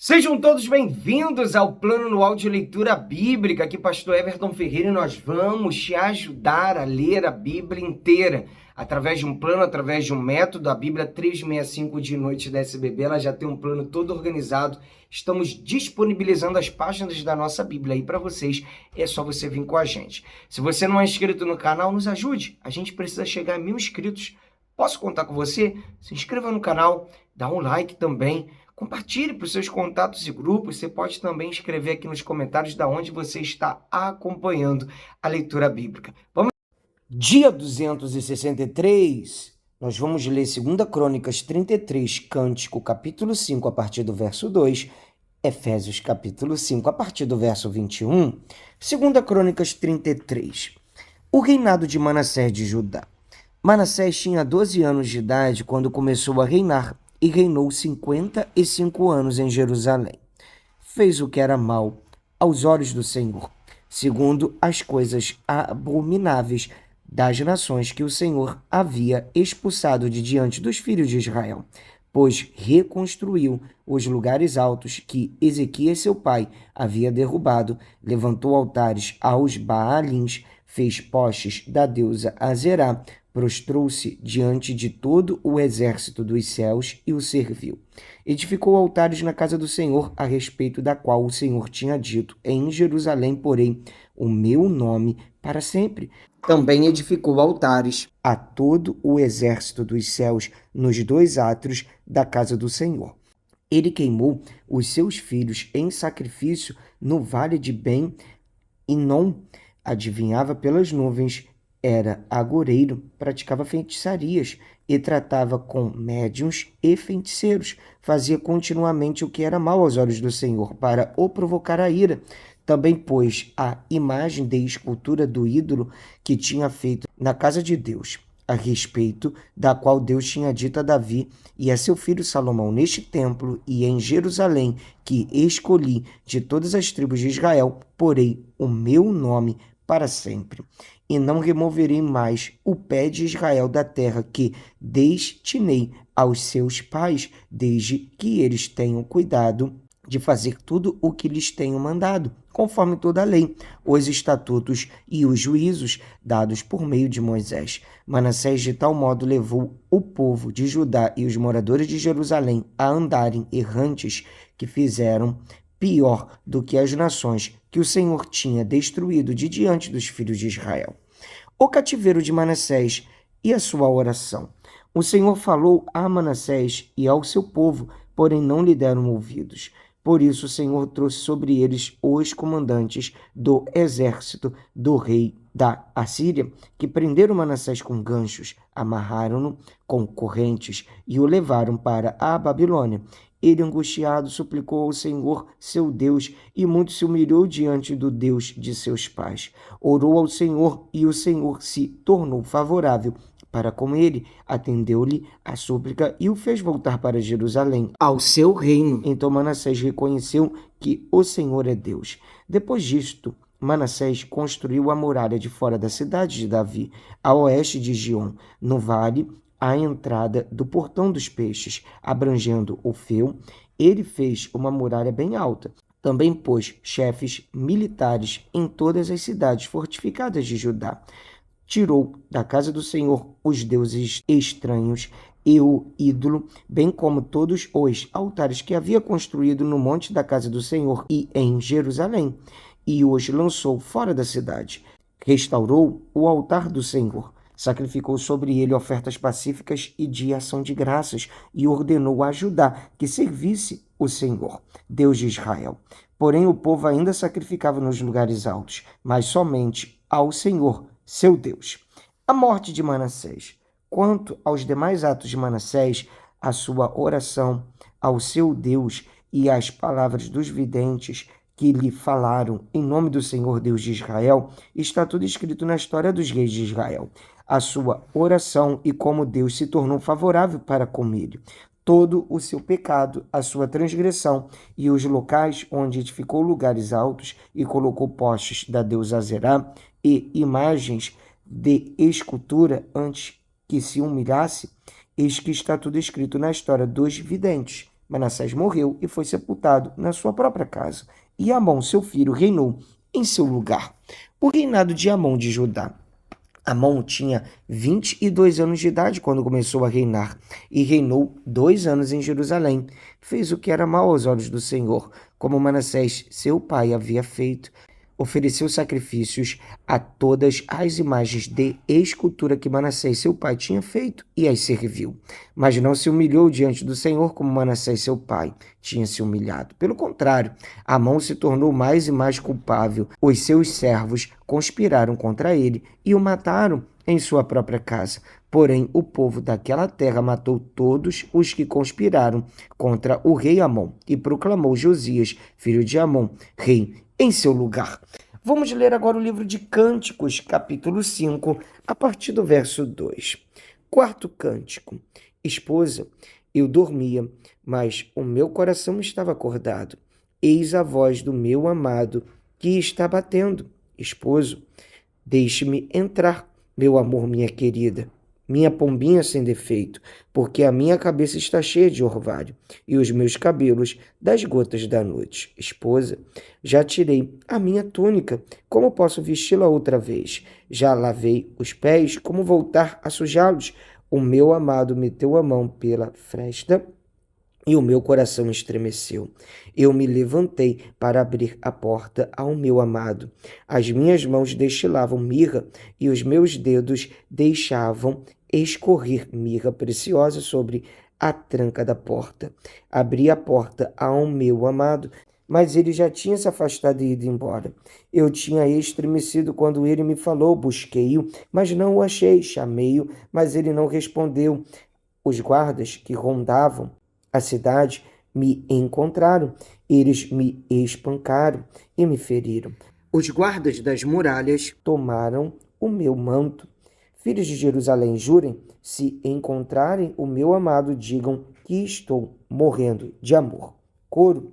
Sejam todos bem-vindos ao Plano Anual de Leitura Bíblica. Aqui, Pastor Everton Ferreira, e nós vamos te ajudar a ler a Bíblia inteira através de um plano, através de um método. A Bíblia 365 de noite da SBB, ela já tem um plano todo organizado. Estamos disponibilizando as páginas da nossa Bíblia aí para vocês. É só você vir com a gente. Se você não é inscrito no canal, nos ajude. A gente precisa chegar a 1000 inscritos. Posso contar com você? Se inscreva no canal, dá um like também. Compartilhe para os seus contatos e grupos. Você pode também escrever aqui nos comentários de onde você está acompanhando a leitura bíblica. Vamos. Dia 263, nós vamos ler 2 Crônicas 33, Cântico, capítulo 5, a partir do verso 2, Efésios, capítulo 5, a partir do verso 21, 2 Crônicas 33. O reinado de Manassés de Judá. Manassés tinha 12 anos de idade quando começou a reinar, e reinou 55 anos em Jerusalém. Fez o que era mal aos olhos do Senhor, segundo as coisas abomináveis das nações que o Senhor havia expulsado de diante dos filhos de Israel, pois reconstruiu os lugares altos que Ezequias seu pai havia derrubado, levantou altares aos Baalins, fez postes da deusa Azerá, prostrou-se diante de todo o exército dos céus e o serviu. Edificou altares na casa do Senhor, a respeito da qual o Senhor tinha dito: em Jerusalém porém o meu nome para sempre. Também edificou altares a todo o exército dos céus nos 2 átrios da casa do Senhor. Ele queimou os seus filhos em sacrifício no vale de Ben-Hinom, adivinhava pelas nuvens, era agoureiro, praticava feitiçarias e tratava com médiuns e feiticeiros. Fazia continuamente o que era mal aos olhos do Senhor, para o provocar a ira. Também pôs a imagem de escultura do ídolo que tinha feito na casa de Deus, a respeito da qual Deus tinha dito a Davi e a seu filho Salomão: neste templo e em Jerusalém, que escolhi de todas as tribos de Israel, porei o meu nome para sempre. E não removerei mais o pé de Israel da terra que destinei aos seus pais, desde que eles tenham cuidado de fazer tudo o que lhes tenho mandado, conforme toda a lei, os estatutos e os juízos dados por meio de Moisés. Manassés de tal modo levou o povo de Judá e os moradores de Jerusalém a andarem errantes, que fizeram pior do que as nações que o Senhor tinha destruído de diante dos filhos de Israel. O cativeiro de Manassés e a sua oração. O Senhor falou a Manassés e ao seu povo, porém não lhe deram ouvidos. Por isso o Senhor trouxe sobre eles os comandantes do exército do rei da Assíria, que prenderam Manassés com ganchos, amarraram-no com correntes e o levaram para a Babilônia. Ele, angustiado, suplicou ao Senhor, seu Deus, e muito se humilhou diante do Deus de seus pais. Orou ao Senhor, e o Senhor se tornou favorável para com ele, atendeu-lhe a súplica e o fez voltar para Jerusalém, ao seu reino. Então Manassés reconheceu que o Senhor é Deus. Depois disto, Manassés construiu a muralha de fora da cidade de Davi, a oeste de Gion, no vale, à entrada do Portão dos Peixes, abrangendo o Feu. Ele fez uma muralha bem alta. Também pôs chefes militares em todas as cidades fortificadas de Judá. Tirou da casa do Senhor os deuses estranhos e o ídolo, bem como todos os altares que havia construído no monte da casa do Senhor e em Jerusalém, e os lançou fora da cidade. Restaurou o altar do Senhor, sacrificou sobre ele ofertas pacíficas e de ação de graças, e ordenou a Judá que servisse o Senhor, Deus de Israel. Porém o povo ainda sacrificava nos lugares altos, mas somente ao Senhor, seu Deus. A morte de Manassés. Quanto aos demais atos de Manassés, a sua oração ao seu Deus e as palavras dos videntes que lhe falaram em nome do Senhor Deus de Israel, está tudo escrito na história dos reis de Israel. A sua oração e como Deus se tornou favorável para com ele. Todo o seu pecado, a sua transgressão e os locais onde edificou lugares altos e colocou postes da deusa Azerá e imagens de escultura antes que se humilhasse, eis que está tudo escrito na história dos videntes Manassés morreu e foi sepultado na sua própria casa, e Amon, seu filho, reinou em seu lugar. O reinado de Amon de Judá. Amon tinha 22 anos de idade quando começou a reinar, e reinou 2 anos em Jerusalém. Fez o que era mal aos olhos do Senhor, como Manassés, seu pai, havia feito. Ofereceu sacrifícios a todas as imagens de escultura que Manassés, seu pai, tinha feito, e as serviu. Mas não se humilhou diante do Senhor como Manassés, seu pai, tinha se humilhado. Pelo contrário, Amon se tornou mais e mais culpável. Os seus servos conspiraram contra ele e o mataram em sua própria casa. Porém, o povo daquela terra matou todos os que conspiraram contra o rei Amon e proclamou Josias, filho de Amon, rei em seu lugar. Vamos ler agora o livro de Cânticos, capítulo 5, a partir do verso 2. Quarto cântico. Esposa, eu dormia, mas o meu coração estava acordado. Eis a voz do meu amado que está batendo. Esposo, deixe-me entrar, meu amor, minha querida, minha pombinha sem defeito, porque a minha cabeça está cheia de orvalho e os meus cabelos das gotas da noite. Esposa, já tirei a minha túnica, como posso vesti-la outra vez? Já lavei os pés, como voltar a sujá-los? O meu amado meteu a mão pela fresta e o meu coração estremeceu. Eu me levantei para abrir a porta ao meu amado. As minhas mãos destilavam mirra e os meus dedos deixavam escorrer mirra preciosa sobre a tranca da porta. Abri a porta ao meu amado, mas ele já tinha se afastado e ido embora. Eu tinha estremecido quando ele me falou, busquei-o, mas não o achei, chamei-o, mas ele não respondeu. Os guardas que rondavam a cidade me encontraram, eles me espancaram e me feriram. Os guardas das muralhas tomaram o meu manto. Filhos de Jerusalém, jurem, se encontrarem o meu amado, digam que estou morrendo de amor. Coro,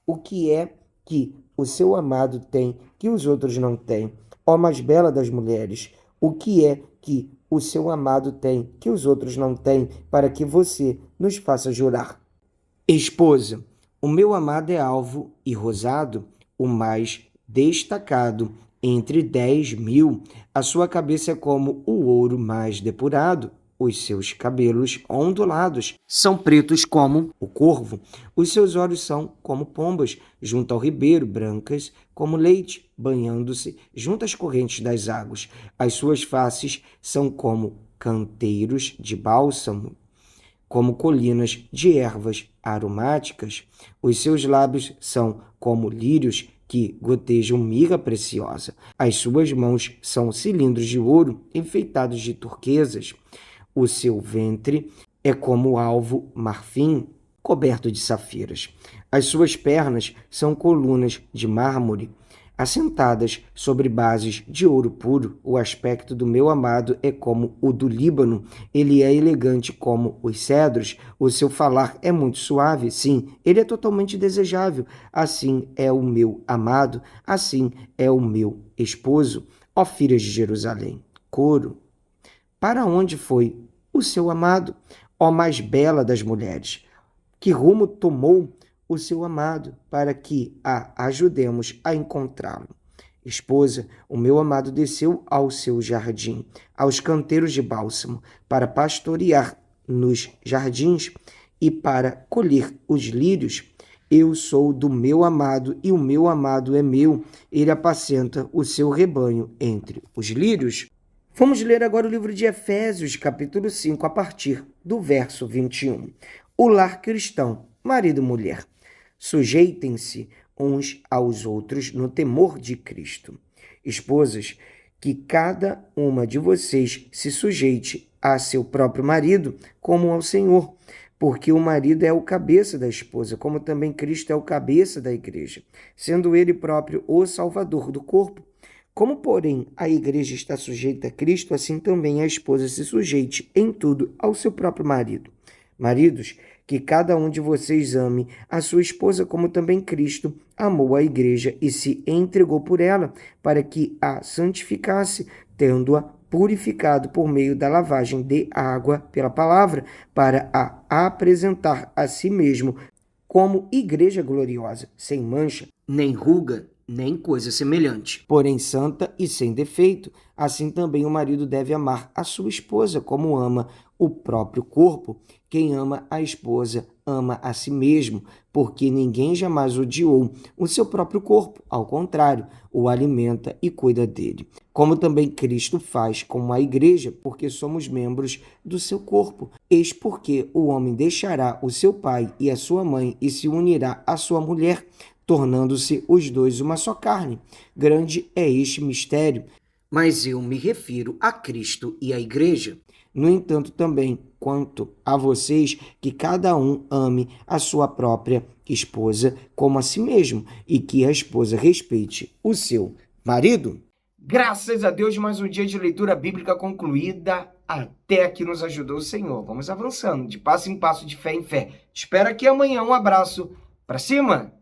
o que é que o seu amado tem que os outros não têm? Ó mais bela das mulheres, o que é que o seu amado tem que os outros não têm, para que você nos faça jurar? Esposa, o meu amado é alvo e rosado, o mais destacado entre 10.000. A sua cabeça é como o ouro mais depurado. Os seus cabelos ondulados são pretos como o corvo. Os seus olhos são como pombas, junto ao ribeiro, brancas como leite, banhando-se junto às correntes das águas. As suas faces são como canteiros de bálsamo, como colinas de ervas aromáticas. Os seus lábios são como lírios que gotejam mirra preciosa. As suas mãos são cilindros de ouro enfeitados de turquesas. O seu ventre é como alvo marfim coberto de safiras. As suas pernas são colunas de mármore assentadas sobre bases de ouro puro. O aspecto do meu amado é como o do Líbano. Ele é elegante como os cedros. O seu falar é muito suave. Sim, ele é totalmente desejável. Assim é o meu amado. Assim é o meu esposo. Ó filhas de Jerusalém. Coro. Para onde foi o seu amado? Ó mais bela das mulheres. Que rumo tomou o seu amado, para que a ajudemos a encontrá-lo? Esposa, o meu amado desceu ao seu jardim, aos canteiros de bálsamo, para pastorear nos jardins e para colher os lírios. Eu sou do meu amado e o meu amado é meu. Ele apacenta o seu rebanho entre os lírios. Vamos ler agora o livro de Efésios, capítulo 5, a partir do verso 21. O lar cristão, marido e mulher. Sujeitem-se uns aos outros no temor de Cristo. Esposas, que cada uma de vocês se sujeite a seu próprio marido, como ao Senhor, porque o marido é o cabeça da esposa, como também Cristo é o cabeça da igreja, sendo ele próprio o Salvador do corpo. Como, porém, a igreja está sujeita a Cristo, assim também a esposa se sujeite em tudo ao seu próprio marido. Maridos, que cada um de vocês ame a sua esposa como também Cristo amou a igreja e se entregou por ela, para que a santificasse, tendo-a purificado por meio da lavagem de água pela palavra, para a apresentar a si mesmo como igreja gloriosa, sem mancha, nem ruga, nem coisa semelhante, porém santa e sem defeito. Assim também o marido deve amar a sua esposa como ama o próprio corpo. Quem ama a esposa ama a si mesmo, porque ninguém jamais odiou o seu próprio corpo. Ao contrário, o alimenta e cuida dele. Como também Cristo faz com a igreja, porque somos membros do seu corpo. Eis porque o homem deixará o seu pai e a sua mãe e se unirá à sua mulher, tornando-se os dois uma só carne. Grande é este mistério, mas eu me refiro a Cristo e à igreja. No entanto, também, quanto a vocês, que cada um ame a sua própria esposa como a si mesmo, e que a esposa respeite o seu marido. Graças a Deus, mais um dia de leitura bíblica concluída. Até aqui nos ajudou o Senhor. Vamos avançando, de passo em passo, de fé em fé. Espero aqui amanhã. Um abraço. Pra cima!